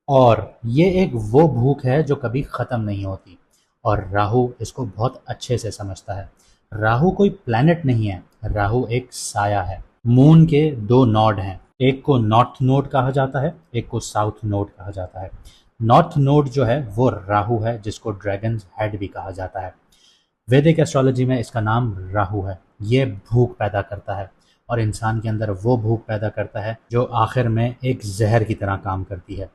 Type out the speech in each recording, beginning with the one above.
और ये एक वो भूख है जो कभी ख़त्म नहीं होती, और राहु इसको बहुत अच्छे से समझता है। राहु कोई प्लैनेट नहीं है, राहु एक साया है। मून के दो नोड हैं, एक को नॉर्थ नोड कहा जाता है, एक को साउथ नोड कहा जाता है। नॉर्थ नोड जो है वो राहु है, जिसको ड्रैगन हेड भी कहा जाता है। वैदिक एस्ट्रोलॉजी में इसका नाम राहु है। ये भूख पैदा करता है, और इंसान के अंदर वो भूख पैदा करता है जो आखिर में एक जहर की तरह काम करती है।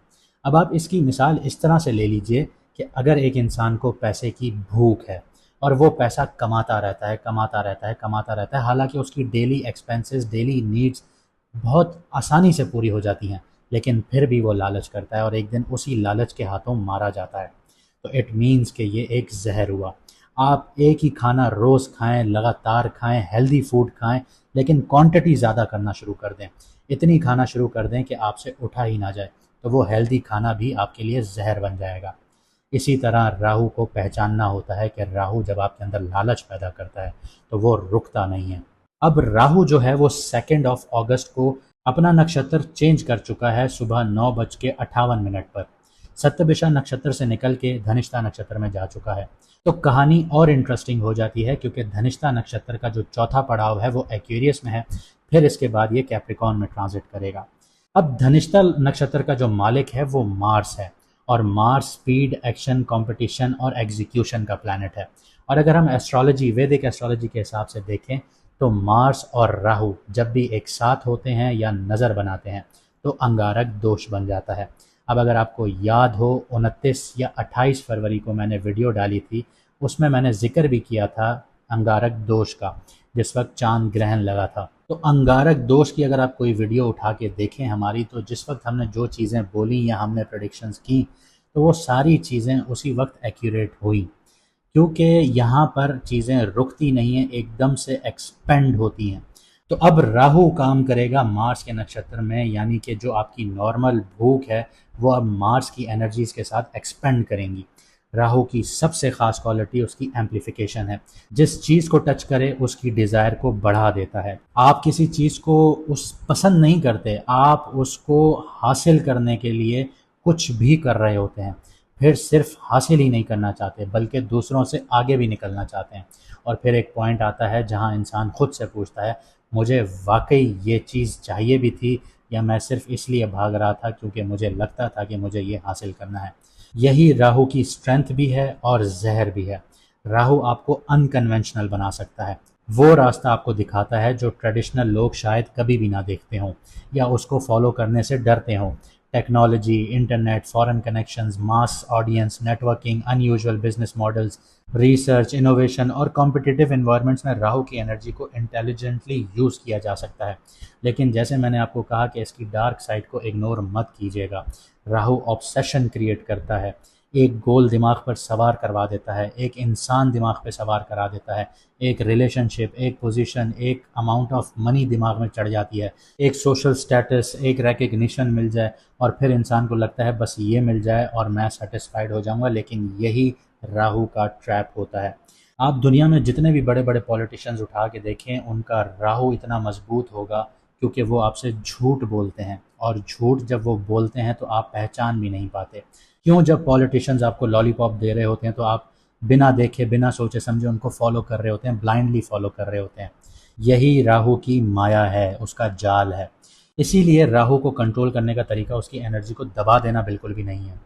अब आप इसकी मिसाल इस तरह से ले लीजिए कि अगर एक इंसान को पैसे की भूख है और वो पैसा कमाता रहता है, कमाता रहता है, कमाता रहता है, हालांकि उसकी डेली एक्सपेंसेस, डेली नीड्स बहुत आसानी से पूरी हो जाती हैं, लेकिन फिर भी वो लालच करता है और एक दिन उसी लालच के हाथों मारा जाता है। तो इट मीन्स कि ये एक जहर हुआ। आप एक ही खाना रोज़ खाएं, लगातार खाएं, हेल्दी फूड खाएं, लेकिन क्वांटिटी ज़्यादा करना शुरू कर दें, इतनी खाना शुरू कर दें कि आपसे उठा ही ना जाए, तो वो हेल्दी खाना भी आपके लिए जहर बन जाएगा। इसी तरह राहु को पहचानना होता है कि राहु जब आपके अंदर लालच पैदा करता है तो वो रुकता नहीं है। अब राहु जो है वो 2 अगस्त को अपना नक्षत्र चेंज कर चुका है, सुबह 9:58 पर सप्तभिषा नक्षत्र से निकल के धनिष्ठा नक्षत्र में जा चुका है। तो कहानी और इंटरेस्टिंग हो जाती है, क्योंकि धनिष्ठा नक्षत्र का जो चौथा पड़ाव है वो एक्वेरियस में है, फिर इसके बाद ये कैप्रिकॉर्न में ट्रांजिट करेगा। अब धनिष्ठा नक्षत्र का जो मालिक है वो मार्स है, और मार्स स्पीड, एक्शन, कंपटीशन और एग्जीक्यूशन का प्लैनेट है। और अगर हम एस्ट्रोलॉजी, वैदिक एस्ट्रोलॉजी के हिसाब से देखें तो मार्स और राहु जब भी एक साथ होते हैं या नज़र बनाते हैं तो अंगारक दोष बन जाता है। अब अगर आपको याद हो, 29 या 28 फरवरी को मैंने वीडियो डाली थी, उसमें मैंने जिक्र भी किया था अंगारक दोष का, जिस वक्त चांद ग्रहण लगा था। तो अंगारक दोष की अगर आप कोई वीडियो उठा के देखें हमारी, तो जिस वक्त हमने जो चीज़ें बोली या हमने प्रेडिक्शंस की, तो वो सारी चीज़ें उसी वक्त एक्यूरेट हुई, क्योंकि यहाँ पर चीज़ें रुकती नहीं हैं, एकदम से एक्सपेंड होती हैं। तो अब राहु काम करेगा मार्स के नक्षत्र में, यानी कि जो आपकी नॉर्मल भूख है वो अब मार्स की एनर्जीज के साथ एक्सपेंड करेंगी। राहु की सबसे ख़ास क्वालिटी उसकी एम्प्लीफिकेशन है। जिस चीज़ को टच करे उसकी डिज़ायर को बढ़ा देता है। आप किसी चीज़ को उस पसंद नहीं करते, आप उसको हासिल करने के लिए कुछ भी कर रहे होते हैं, फिर सिर्फ हासिल ही नहीं करना चाहते बल्कि दूसरों से आगे भी निकलना चाहते हैं। और फिर एक पॉइंट आता है जहां इंसान खुद से पूछता है, मुझे वाकई ये चीज़ चाहिए भी थी, या मैं सिर्फ इसलिए भाग रहा था क्योंकि मुझे लगता था कि मुझे ये हासिल करना है। यही राहु की स्ट्रेंथ भी है और जहर भी है। राहु आपको अनकन्वेंशनल बना सकता है, वो रास्ता आपको दिखाता है जो ट्रेडिशनल लोग शायद कभी भी ना देखते हों या उसको फॉलो करने से डरते हों। Technology, internet, foreign connections, mass audience, networking, unusual business models, research, innovation और कॉम्पिटिटिव इन्वायरमेंट्स में राहु की एनर्जी को इंटेलिजेंटली यूज़ किया जा सकता है। लेकिन जैसे मैंने आपको कहा कि इसकी डार्क साइड को इग्नोर मत कीजिएगा। राहु ऑब्सेशन क्रिएट करता है, एक गोल दिमाग पर सवार करवा देता है, एक इंसान दिमाग पे सवार करा देता है, एक रिलेशनशिप, एक पोजीशन, एक अमाउंट ऑफ मनी दिमाग में चढ़ जाती है, एक सोशल स्टेटस, एक रिकग्निशन मिल जाए, और फिर इंसान को लगता है बस ये मिल जाए और मैं सेटिस्फाइड हो जाऊंगा। लेकिन यही राहु का ट्रैप होता है। आप दुनिया में जितने भी बड़े बड़े पॉलिटिशियंस उठा के देखें, उनका राहु इतना मजबूत होगा क्योंकि वो आपसे झूठ बोलते हैं, और झूठ जब वो बोलते हैं तो आप पहचान भी नहीं पाते। क्यों? जब पॉलिटिशियंस आपको लॉलीपॉप दे रहे होते हैं तो आप बिना देखे, बिना सोचे समझे उनको फॉलो कर रहे होते हैं, ब्लाइंडली फॉलो कर रहे होते हैं। यही राहु की माया है, उसका जाल है। इसीलिए राहु को कंट्रोल करने का तरीका उसकी एनर्जी को दबा देना बिल्कुल भी नहीं है,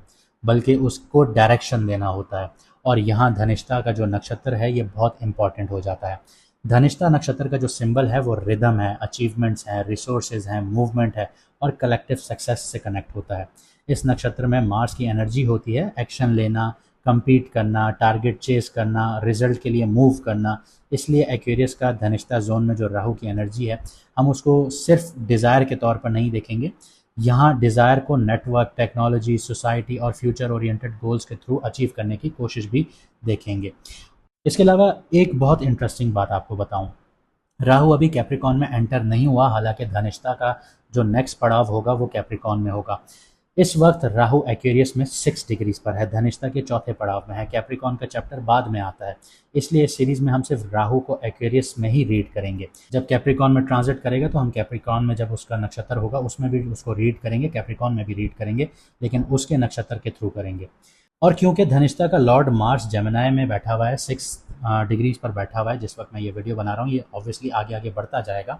बल्कि उसको डायरेक्शन देना होता है। और यहाँ धनिष्ठा का जो नक्षत्र है ये बहुत इंपॉर्टेंट हो जाता है। धनिष्ठा नक्षत्र का जो सिंबल है वो रिदम है, अचीवमेंट्स हैं, रिसोर्सेज हैं, मूवमेंट है, और कलेक्टिव सक्सेस से कनेक्ट होता है। इस नक्षत्र में मार्स की एनर्जी होती है एक्शन लेना, compete करना, टारगेट चेस करना, रिजल्ट के लिए मूव करना। इसलिए एक्वेरियस का धनिष्ठा जोन में जो राहु की एनर्जी है, हम उसको सिर्फ डिज़ायर के तौर पर नहीं देखेंगे। यहाँ डिज़ायर को नेटवर्क, टेक्नोलॉजी, सोसाइटी और फ्यूचर ओरिएंटेड गोल्स के थ्रू अचीव करने की कोशिश भी देखेंगे। इसके अलावा एक बहुत इंटरेस्टिंग बात आपको बताऊं, राहु अभी कैप्रिकॉन में एंटर नहीं हुआ, हालांकि धनिष्ठा का जो नेक्स्ट पड़ाव होगा वो कैप्रिकॉन में होगा। इस वक्त राहु एक्वेरियस में 6 डिग्रीज पर है, धनिष्ठा के चौथे पड़ाव में है। कैप्रिकॉन का चैप्टर बाद में आता है, इसलिए इस सीरीज में हम सिर्फ राहु को एक्वेरियस में ही रीड करेंगे। जब कैप्रिकॉन में ट्रांजिट करेगा तो हम कैप्रिकॉन में जब उसका नक्षत्र होगा उसमें भी उसको रीड करेंगे, कैप्रिकॉन में भी रीड करेंगे, लेकिन उसके नक्षत्र के थ्रू करेंगे। और क्योंकि धनिष्ठा का लॉर्ड मार्स जेमिनी में बैठा हुआ है, 6 डिग्रीज पर बैठा हुआ है जिस वक्त मैं ये वीडियो बना रहा हूँ, ये ऑब्वियसली आगे आगे बढ़ता जाएगा।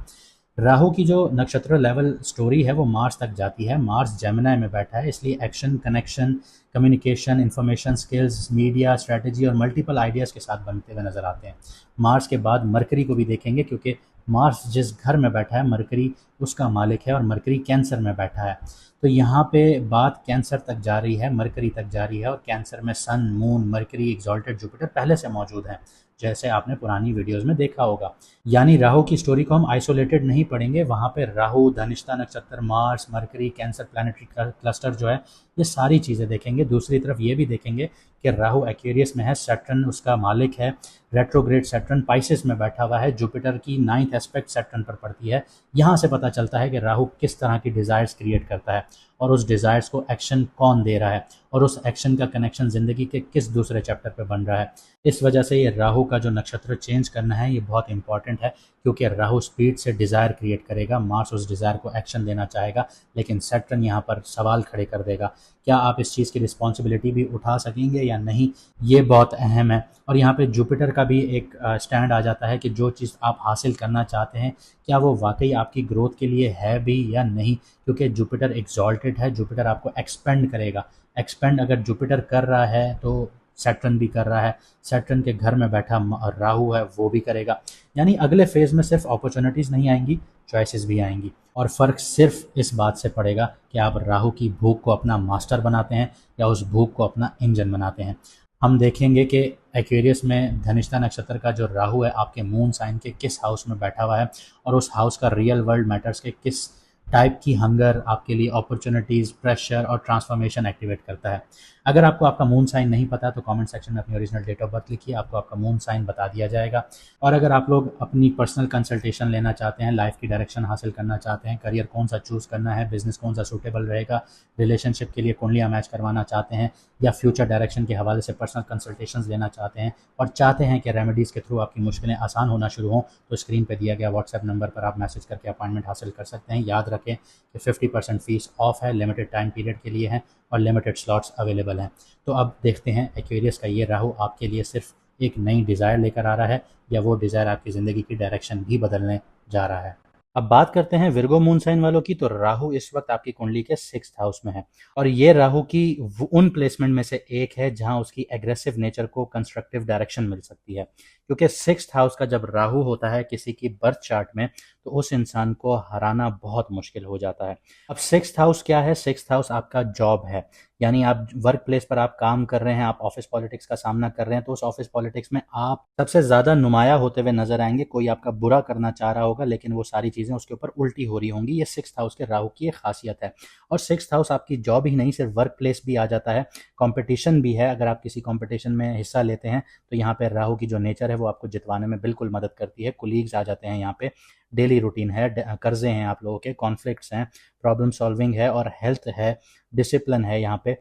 राहु की जो नक्षत्र लेवल स्टोरी है वो मार्स तक जाती है। मार्स जेमिनी में बैठा है, इसलिए action, connection, communication, information, skills, media, strategy और मल्टीपल आइडियाज़ के साथ बनते हुए नजर आते हैं। मार्स के बाद मरकरी को भी देखेंगे, क्योंकि मार्स जिस घर में बैठा है मरकरी उसका मालिक है, और मरकरी कैंसर में बैठा है। तो यहाँ पे बात कैंसर तक जा रही है, मरकरी तक जा रही है, और कैंसर में सन, मून, मरकरी, एक्सॉल्टेड जुपिटर पहले से मौजूद हैं, जैसे आपने पुरानी वीडियोस में देखा होगा। यानी राहु की स्टोरी को हम आइसोलेटेड नहीं पढ़ेंगे, वहाँ पे राहु, धनिष्ठा नक्षत्र, Mars, mercury, cancer planetary cluster जो है, ये सारी चीज़ें देखेंगे। दूसरी तरफ ये भी देखेंगे कि राहु एक्वेरियस में है, सैटर्न उसका मालिक है, रेट्रोग्रेड सैटर्न पाइसेस में बैठा हुआ है, जुपिटर की 9th एस्पेक्ट सैटर्न पर पड़ती है। यहाँ से पता चलता है कि राहु किस तरह की डिज़ायर्स क्रिएट करता है, और उस डिज़ायर्स को एक्शन कौन दे रहा है, और उस एक्शन का कनेक्शन ज़िंदगी के किस दूसरे चैप्टर पे बन रहा है। इस वजह से ये राहु का जो नक्षत्र चेंज करना है ये बहुत इंपॉर्टेंट है, क्योंकि राहु स्पीड से डिज़ायर क्रिएट करेगा, मार्स उस डिज़ायर को एक्शन देना चाहेगा, लेकिन सैटर्न यहाँ पर सवाल खड़े कर देगा, क्या आप इस चीज़ की रिस्पॉन्सिबिलिटी भी उठा सकेंगे या नहीं, ये बहुत अहम है। और यहाँ पे जुपिटर का भी एक स्टैंड आ जाता है कि जो चीज़ आप हासिल करना चाहते हैं क्या वो वाकई आपकी ग्रोथ के लिए है भी या नहीं, क्योंकि जुपिटर एक्सॉल्टेड है, जुपिटर आपको एक्सपेंड करेगा। एक्सपेंड अगर जुपिटर कर रहा है तो सैटर्न भी कर रहा है, सैटर्न के घर में बैठा राहु है वो भी करेगा। यानी अगले फेज में सिर्फ अपॉर्चुनिटीज़ नहीं आएंगी, चॉइसेस भी आएंगी, और फ़र्क सिर्फ इस बात से पड़ेगा कि आप राहु की भूख को अपना मास्टर बनाते हैं या उस भूख को अपना इंजन बनाते हैं। हम देखेंगे कि एक्वेरियस में धनिष्ठा नक्षत्र का जो राहु है आपके मून साइन के किस हाउस में बैठा हुआ है, और उस हाउस का रियल वर्ल्ड मैटर्स के किस टाइप की हंगर आपके लिए अपॉर्चुनिटीज़, प्रेशर और ट्रांसफॉर्मेशन एक्टिवेट करता है। अगर आपको आपका मून साइन नहीं पता तो कमेंट सेक्शन में अपनी ओरिजिनल डेट ऑफ बर्थ लिखिए, आपको आपका मून साइन बता दिया जाएगा। और अगर आप लोग अपनी पर्सनल कंसल्टेशन लेना चाहते हैं, लाइफ की डायरेक्शन हासिल करना चाहते हैं, करियर कौन सा चूज़ करना है, बिजनेस कौन सा सूटेबल रहेगा, रिलेशनशिप के लिए कुंडलियाँ मैच करवाना चाहते हैं, या फ्यूचर डायरेक्शन के हवाले से पर्सनल कंसल्टेशंस लेना चाहते हैं, और चाहते हैं कि रेमेडीज़ के थ्रू आपकी मुश्किलें आसान होना शुरू हों, तो स्क्रीन पर दिया गया व्हाट्सएप नंबर पर आप मैसेज करके अपॉइंटमेंट हासिल कर सकते हैं। याद रखें कि 50% फीस ऑफ है, लिमिटेड टाइम पीरियड के लिए है, और लिमिटेड स्लॉट्स अवेलेबल हैं। तो अब देखते हैं एक्वेरियस का ये राहु आपके लिए सिर्फ एक नई डिज़ायर लेकर आ रहा है, या वो डिज़ायर आपकी ज़िंदगी की डायरेक्शन भी बदलने जा रहा है। अब बात करते हैं विर्गो मून साइन वालों की। तो राहु इस वक्त आपकी कुंडली के 6th हाउस में है, और ये राहु की उन प्लेसमेंट में से एक है जहां उसकी एग्रेसिव नेचर को कंस्ट्रक्टिव डायरेक्शन मिल सकती है, क्योंकि 6th हाउस का जब राहु होता है किसी की बर्थ चार्ट में तो उस इंसान को हराना बहुत मुश्किल हो जाता है। अब 6th हाउस क्या है? 6th हाउस आपका जॉब है, यानी आप वर्क प्लेस पर आप काम कर रहे हैं, आप ऑफिस पॉलिटिक्स का सामना कर रहे हैं, तो उस ऑफिस पॉलिटिक्स में आप सबसे ज़्यादा नुमाया होते हुए नजर आएंगे। कोई आपका बुरा करना चाह रहा होगा लेकिन वो सारी चीज़ें उसके ऊपर उल्टी हो रही होंगी। ये 6th हाउस के राहु की एक खासियत है। और 6th हाउस आपकी जॉब ही नहीं, सिर्फ वर्क प्लेस भी आ जाता है, कंपटीशन भी है। अगर आप किसी कंपटीशन में हिस्सा लेते हैं तो यहाँ पे राहु की जो नेचर है वो आपको जितवाने में बिल्कुल मदद करती है। कुलीग्स आ जाते हैं यहाँ पे, डेली रूटीन है, कर्जे हैं आप लोगों के, कॉन्फ्लिक्ट्स हैं, प्रॉब्लम सॉल्विंग है, और हेल्थ है, डिसिप्लिन है। यहाँ पे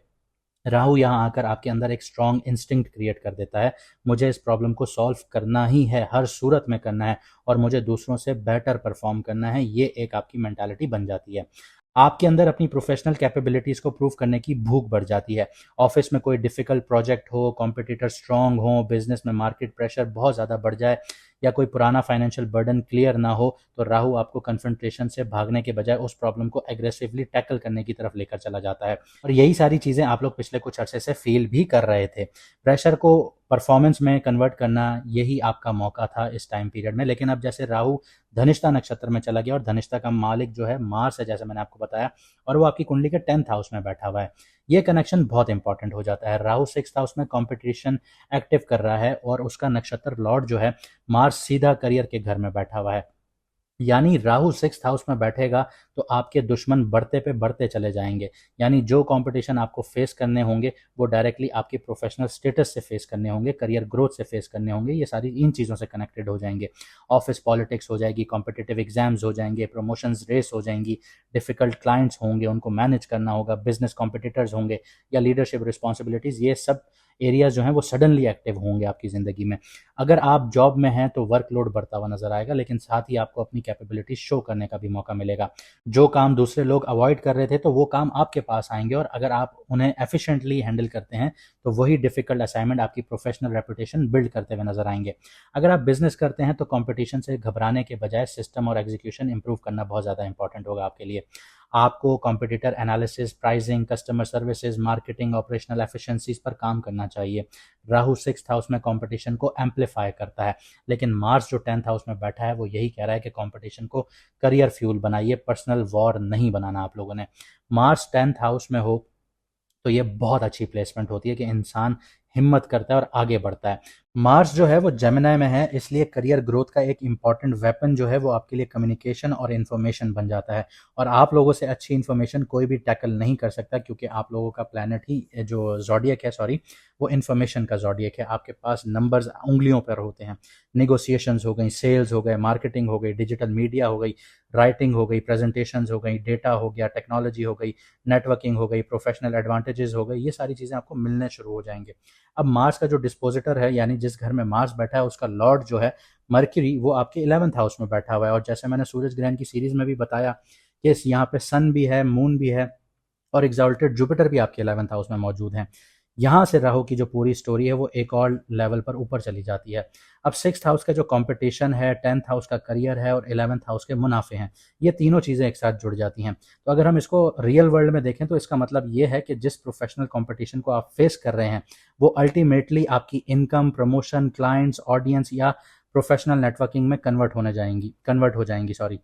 राहु यहाँ आकर आपके अंदर एक स्ट्रॉन्ग इंस्टिंक्ट क्रिएट कर देता है, मुझे इस प्रॉब्लम को सॉल्व करना ही है, हर सूरत में करना है, और मुझे दूसरों से बेटर परफॉर्म करना है। ये एक आपकी मेंटालिटी बन जाती है। आपके अंदर अपनी प्रोफेशनल कैपेबिलिटीज़ को प्रूव करने की भूख बढ़ जाती है। ऑफिस में कोई डिफ़िकल्ट प्रोजेक्ट हो, कॉम्पिटिटर स्ट्रांग हो, बिजनेस में मार्केट प्रेशर बहुत ज़्यादा बढ़ जाए, या कोई पुराना फाइनेंशियल बर्डन क्लियर ना हो, तो राहु आपको कन्फ्रंटेशन से भागने के बजाय उस प्रॉब्लम को एग्रेसिवली टैकल करने की तरफ लेकर चला जाता है। और यही सारी चीज़ें आप लोग पिछले कुछ अरसे से फील भी कर रहे थे। प्रेशर को परफॉर्मेंस में कन्वर्ट करना यही आपका मौका था इस टाइम पीरियड में। लेकिन अब जैसे राहु धनिष्ठा नक्षत्र में चला गया, और धनिष्ठा का मालिक जो है मार्स है, जैसे मैंने आपको बताया, और वो आपकी कुंडली के 10th हाउस में बैठा हुआ है, ये कनेक्शन बहुत इंपॉर्टेंट हो जाता है। राहु 6th हाउस में कंपटीशन एक्टिव कर रहा है, और उसका नक्षत्र लॉर्ड जो है मार्स सीधा करियर के घर में बैठा हुआ है। यानी राहु सिक्स्थ हाउस में बैठेगा तो आपके दुश्मन बढ़ते पे बढ़ते चले जाएंगे। यानी जो कंपटीशन आपको फेस करने होंगे वो डायरेक्टली आपकी प्रोफेशनल स्टेटस से फेस करने होंगे, करियर ग्रोथ से फेस करने होंगे। ये सारी इन चीज़ों से कनेक्टेड हो जाएंगे। ऑफिस पॉलिटिक्स हो जाएगी, कॉम्पिटिटिव एग्जाम्स हो जाएंगे, प्रमोशंस रेस हो जाएंगी, डिफिकल्ट क्लाइंट्स होंगे, उनको मैनेज करना होगा, बिजनेस कॉम्पिटिटर्स होंगे या लीडरशिप रिस्पॉन्सिबिलिटीज़, ये सब एरियाज जो हैं वो सडनली एक्टिव होंगे आपकी ज़िंदगी में। अगर आप जॉब में हैं तो वर्कलोड बढ़ता हुआ नजर आएगा, लेकिन साथ ही आपको अपनी कैपेबिलिटी शो करने का भी मौका मिलेगा। जो काम दूसरे लोग अवॉइड कर रहे थे तो वो काम आपके पास आएंगे, और अगर आप उन्हें एफिशिएंटली हैंडल करते हैं तो वही डिफिकल्ट असाइनमेंट आपकी प्रोफेशनल रेपुटेशन बिल्ड करते हुए नजर आएंगे। अगर आप बिजनेस करते हैं तो कंपटीशन से घबराने के बजाय सिस्टम और एग्जीक्यूशन इंप्रूव करना बहुत ज़्यादा इंपॉर्टेंट होगा आपके लिए। आपको competitor analysis, pricing, customer services, marketing, operational efficiencies पर काम करना चाहिए। राहु सिक्स्थ हाउस में कंपटीशन को एम्पलीफाई करता है, लेकिन मार्स जो 10th हाउस में बैठा है वो यही कह रहा है कि कंपटीशन को करियर फ्यूल बनाइए, पर्सनल वॉर नहीं बनाना आप लोगों ने। मार्स 10th हाउस में हो तो ये बहुत अच्छी प्लेसमेंट होती है कि इंसान हिम्मत करता है और आगे बढ़ता है। मार्स जो है वो जेमिनी में है, इसलिए करियर ग्रोथ का एक इंपॉर्टेंट वेपन जो है वो आपके लिए कम्युनिकेशन और इन्फॉर्मेशन बन जाता है। और आप लोगों से अच्छी इन्फॉर्मेशन कोई भी टैकल नहीं कर सकता, क्योंकि आप लोगों का प्लैनेट ही जो जॉडियक है, सॉरी, वो इन्फॉर्मेशन का जॉडियक है। आपके पास नंबर्स उंगलियों पर होते हैं। निगोसिएशंस हो गई, सेल्स हो गए, मार्केटिंग हो गई, डिजिटल मीडिया हो गई, राइटिंग हो गई, प्रेजेंटेशंस हो गई, डेटा हो गया, टेक्नोलॉजी हो गई, नेटवर्किंग हो गई, प्रोफेशनल एडवांटेजेस हो गई, ये सारी चीज़ें आपको मिलने शुरू हो जाएंगे। अब मार्स का जो डिस्पोजिटर है, यानी जिस घर में मार्स बैठा है, उसका लॉर्ड जो है मर्क्यूरी, वो आपके 11th हाउस में बैठा हुआ है। और जैसे मैंने सूरज ग्रहण की सीरीज में भी बताया कि यहाँ पे सन भी है, मून भी है, और एग्जॉल्टेड जुपिटर भी आपके 11th हाउस में मौजूद हैं। यहाँ से राहु की जो पूरी स्टोरी है वो एक और लेवल पर ऊपर चली जाती है। अब सिक्स्थ हाउस का जो कंपटीशन है, 10th हाउस का करियर है, और 11th हाउस के मुनाफे हैं, ये तीनों चीज़ें एक साथ जुड़ जाती हैं। तो अगर हम इसको रियल वर्ल्ड में देखें तो इसका मतलब ये है कि जिस प्रोफेशनल कंपटीशन को आप फेस कर रहे हैं वो अल्टीमेटली आपकी इनकम, प्रमोशन, क्लाइंट्स, ऑडियंस या प्रोफेशनल नेटवर्किंग में कन्वर्ट हो जाएंगी, सॉरी।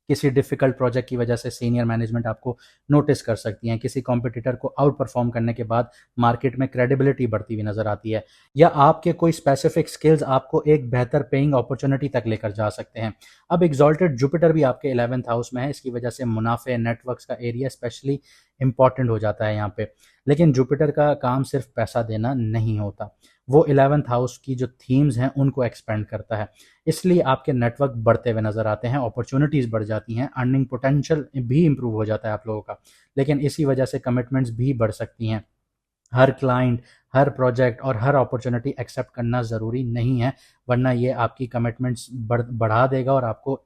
किसी डिफिकल्ट प्रोजेक्ट की वजह से सीनियर मैनेजमेंट आपको नोटिस कर सकती हैं, किसी कॉम्पिटिटर को आउट परफॉर्म करने के बाद मार्केट में क्रेडिबिलिटी बढ़ती हुई नजर आती है, या आपके कोई स्पेसिफिक स्किल्स आपको एक बेहतर पेइंग अपॉर्चुनिटी तक लेकर जा सकते हैं। अब एग्जॉल्टेड जुपिटर भी आपके 11th हाउस में है, इसकी वजह से मुनाफे, नेटवर्क्स का एरिया स्पेशली इंपॉर्टेंट हो जाता है यहाँ पे। लेकिन जुपिटर का काम सिर्फ पैसा देना नहीं होता, वो 11th हाउस की जो थीम्स हैं उनको एक्सपेंड करता है। इसलिए आपके नेटवर्क बढ़ते हुए नजर आते हैं, अपॉर्चुनिटीज़ बढ़ जाती हैं, अर्निंग पोटेंशियल भी इंप्रूव हो जाता है आप लोगों का। लेकिन इसी वजह से कमिटमेंट्स भी बढ़ सकती हैं। हर क्लाइंट, हर प्रोजेक्ट और हर अपॉर्चुनिटी एक्सेप्ट करना ज़रूरी नहीं है, वरना ये आपकी कमिटमेंट्स बढ़ा देगा और आपको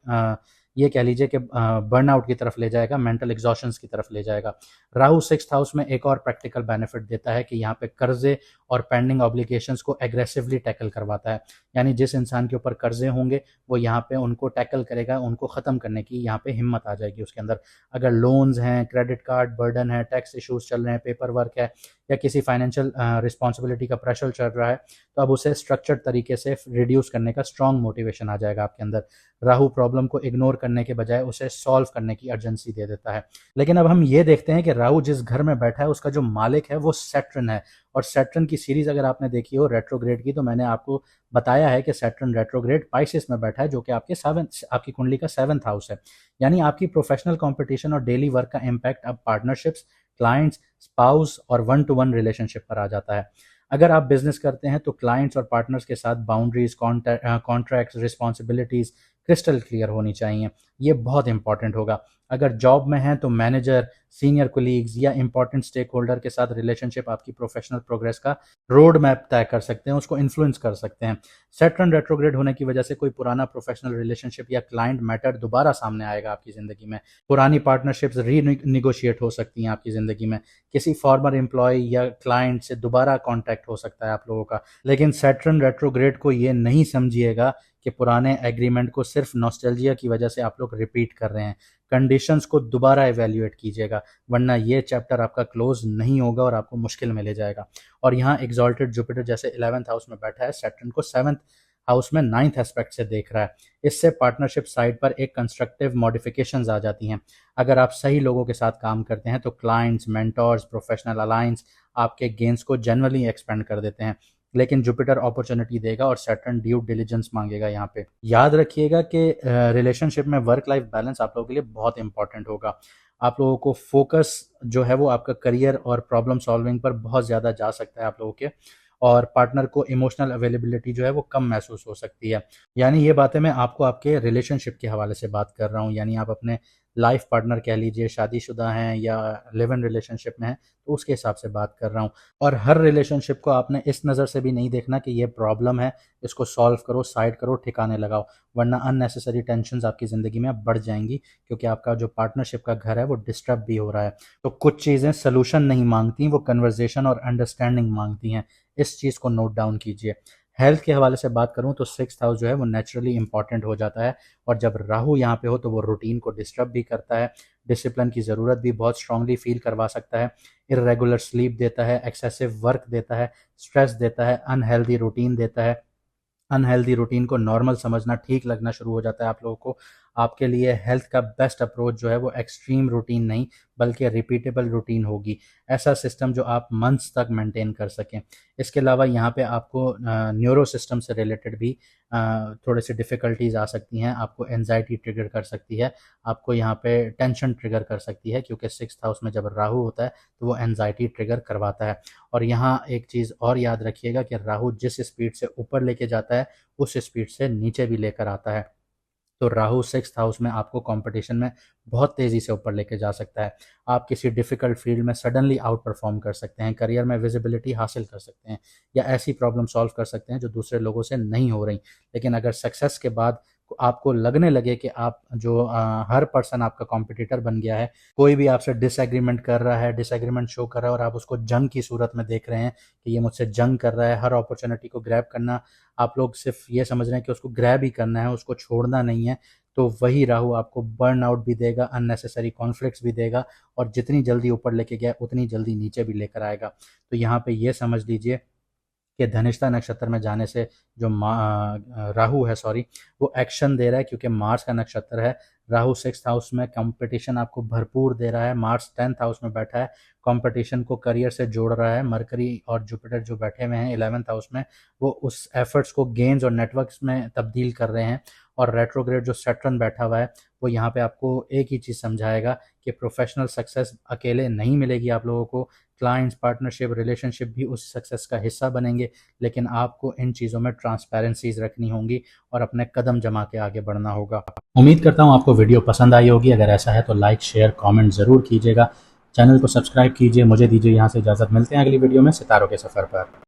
ये कह लीजिए कि बर्नआउट की तरफ ले जाएगा, मेंटल एग्जॉशंस की तरफ ले जाएगा। राहु सिक्स्थ हाउस में एक और प्रैक्टिकल बेनिफिट देता है कि यहाँ पे कर्जे और पेंडिंग ऑब्लिगेशंस को एग्रेसिवली टैकल करवाता है। यानी जिस इंसान के ऊपर कर्जे होंगे वो यहाँ पे उनको टैकल करेगा, उनको ख़त्म करने की यहाँ पे हिम्मत आ जाएगी उसके अंदर। अगर लोन्स हैं, क्रेडिट कार्ड बर्डन है, टैक्स इश्यूज चल रहे हैं, पेपर वर्क है, या किसी फाइनेंशियल रिस्पॉन्सिबिलिटी का प्रेशर चल रहा है, तो अब उसे स्ट्रक्चर्ड तरीके से रिड्यूस करने का स्ट्रॉन्ग मोटिवेशन आ जाएगा आपके अंदर। राहु प्रॉब्लम को इग्नोर करने के बजाय उसे सॉल्व करने की अर्जेंसी दे देता है। लेकिन अब हम ये देखते हैं कि राहु जिस घर में बैठा है उसका जो मालिक है वो सैटर्न है। और सैटर्न की सीरीज अगर आपने देखी हो रेट्रोग्रेड की, तो मैंने आपको बताया है कि सैटर्न रेट्रोग्रेड पाइसेस में बैठा है, जो कि आपकी कुंडली का 7th हाउस है। यानी आपकी प्रोफेशनल कंपटीशन और डेली वर्क का इम्पैक्ट अब पार्टनरशिप्स, क्लाइंट्स, स्पाउस और वन टू वन रिलेशनशिप पर आ जाता है। अगर आप बिजनेस करते हैं तो क्लाइंट्स और पार्टनर्स के साथ boundaries, contracts, responsibilities crystal clear होनी चाहिए। ये बहुत इंपॉर्टेंट होगा। अगर जॉब में हैं तो मैनेजर, सीनियर कोलीग्स या इंपॉर्टेंट स्टेक होल्डर के साथ रिलेशनशिप आपकी प्रोफेशनल प्रोग्रेस का रोड मैप तय कर सकते हैं, उसको इन्फ्लुएंस कर सकते हैं। सैटर्न रेट्रोग्रेड होने की वजह से कोई पुराना प्रोफेशनल रिलेशनशिप या क्लाइंट मैटर दोबारा सामने आएगा आपकी ज़िंदगी में। पुरानी पार्टनरशिप्स रीनिगोशिएट हो सकती हैं आपकी ज़िंदगी में। किसी फॉर्मर एम्प्लॉय या क्लाइंट से दोबारा कॉन्टैक्ट हो सकता है आप लोगों का। लेकिन सैटर्न रेट्रोग्रेड को ये नहीं समझिएगा कि पुराने एग्रीमेंट को सिर्फ नॉस्टैल्जिया की वजह से आप लोग रिपीट कर रहे हैं। कंडीशंस को दोबारा एवेल्युएट कीजिएगा, वरना ये चैप्टर आपका क्लोज नहीं होगा और आपको मुश्किल में ले जाएगा। और यहाँ एग्जॉल्टेड जुपिटर जैसे 11th हाउस में बैठा है, सैटर्न को 7th हाउस में 9th एस्पेक्ट से देख रहा है। इससे पार्टनरशिप साइड पर एक कंस्ट्रक्टिव मॉडिफिकेशंस आ जाती हैं। अगर आप सही लोगों के साथ काम करते हैं तो क्लाइंट्स, मेंटर्स, प्रोफेशनल अलायंस आपके गेन्स को जनरली एक्सपेंड कर देते हैं। लेकिन जुपिटर अपॉर्चुनिटी देगा और सैटर्न ड्यू डिलिजेंस मांगेगा। यहाँ पे याद रखिएगा कि रिलेशनशिप में वर्क लाइफ बैलेंस आप लोगों के लिए बहुत इंपॉर्टेंट होगा। आप लोगों को फोकस जो है वो आपका करियर और प्रॉब्लम सॉल्विंग पर बहुत ज़्यादा जा सकता है आप लोगों के, और पार्टनर को इमोशनल अवेलेबिलिटी जो है वो कम महसूस हो सकती है। यानी ये बातें मैं आपको आपके रिलेशनशिप के हवाले से बात कर रहा हूँ, यानी आप अपने लाइफ पार्टनर कह लीजिए, शादीशुदा हैं या लिव इन रिलेशनशिप में हैं, तो उसके हिसाब से बात कर रहा हूँ। और हर रिलेशनशिप को आपने इस नज़र से भी नहीं देखना कि ये प्रॉब्लम है, इसको सॉल्व करो, साइड करो, ठिकाने लगाओ, वरना अननेसेसरी टेंशन्स आपकी ज़िंदगी में बढ़ जाएंगी, क्योंकि आपका जो पार्टनरशिप का घर है वो डिस्टर्ब भी हो रहा है। तो कुछ चीज़ें सोल्यूशन नहीं मांगती, वो कन्वर्जेशन और अंडरस्टैंडिंग मांगती हैं। इस चीज़ को नोट डाउन कीजिए। हेल्थ के हवाले से बात करूं तो 6th हाउस जो है वो नेचुरली इंपॉर्टेंट हो जाता है, और जब राहु यहाँ पे हो तो वो रूटीन को डिस्टर्ब भी करता है, डिसिप्लिन की ज़रूरत भी बहुत स्ट्रांगली फील करवा सकता है, इरेगुलर स्लीप देता है, एक्सेसिव वर्क देता है, स्ट्रेस देता है, अनहेल्दी रूटीन देता है। अनहेल्दी रूटीन को नॉर्मल समझना ठीक लगना शुरू हो जाता है आप लोगों को। आपके लिए हेल्थ का बेस्ट अप्रोच जो है वो एक्सट्रीम रूटीन नहीं बल्कि रिपीटेबल रूटीन होगी, ऐसा सिस्टम जो आप मंथ्स तक मेंटेन कर सकें। इसके अलावा यहाँ पे आपको न्यूरो सिस्टम से रिलेटेड भी थोड़े से डिफ़िकल्टीज आ सकती हैं, आपको एनजाइटी ट्रिगर कर सकती है, आपको यहाँ पे टेंशन ट्रिगर कर सकती है, क्योंकि 6th हाउस में जब राहु होता है तो वो एनजाइटी ट्रिगर करवाता है। और यहाँ एक चीज़ और याद रखिएगा कि राहु जिस स्पीड से ऊपर लेके जाता है उस स्पीड से नीचे भी लेकर आता है। तो राहु 6th हाउस में आपको कंपटीशन में बहुत तेज़ी से ऊपर लेके जा सकता है। आप किसी डिफ़िकल्ट फील्ड में सडनली आउट परफॉर्म कर सकते हैं, करियर में विजिबिलिटी हासिल कर सकते हैं, या ऐसी प्रॉब्लम सॉल्व कर सकते हैं जो दूसरे लोगों से नहीं हो रही। लेकिन अगर सक्सेस के बाद आपको लगने लगे कि आप जो हर पर्सन आपका कॉम्पिटिटर बन गया है, कोई भी आपसे डिसएग्रीमेंट कर रहा है, डिसएग्रीमेंट शो कर रहा है, और आप उसको जंग की सूरत में देख रहे हैं कि ये मुझसे जंग कर रहा है, हर अपॉर्चुनिटी को ग्रैब करना, आप लोग सिर्फ ये समझ रहे हैं कि उसको ग्रैब ही करना है, उसको छोड़ना नहीं है, तो वही राहु आपको बर्न आउट भी देगा, अननेसेसरी कॉन्फ्लिक्ट्स भी देगा, और जितनी जल्दी ऊपर लेके गया उतनी जल्दी नीचे भी लेकर आएगा। तो यहाँ पे ये समझ लीजिए कि धनिष्ठा नक्षत्र में जाने से जो राहु है, सॉरी, वो एक्शन दे रहा है, क्योंकि मार्स का नक्षत्र है। राहु 6th हाउस में कंपटीशन आपको भरपूर दे रहा है, मार्स 10th हाउस में बैठा है, कंपटीशन को करियर से जोड़ रहा है। मरकरी और जुपिटर जो बैठे हुए हैं 11th हाउस में, वो उस एफर्ट्स को गेन्स और नेटवर्क्स में तब्दील कर रहे हैं। और रेट्रोग्रेड जो सैटर्न बैठा हुआ है वो यहाँ पे आपको एक ही चीज़ समझाएगा कि प्रोफेशनल सक्सेस अकेले नहीं मिलेगी आप लोगों को, क्लाइंट्स, पार्टनरशिप, रिलेशनशिप भी उस सक्सेस का हिस्सा बनेंगे, लेकिन आपको इन चीज़ों में ट्रांसपेरेंसीज रखनी होंगी और अपने कदम जमा के आगे बढ़ना होगा। उम्मीद करता हूँ आपको वीडियो पसंद आई होगी। अगर ऐसा है तो लाइक, शेयर, कमेंट ज़रूर कीजिएगा। चैनल को सब्सक्राइब कीजिए। मुझे दीजिए यहाँ से इजाज़त। मिलते हैं अगली वीडियो में सितारों के सफ़र पर।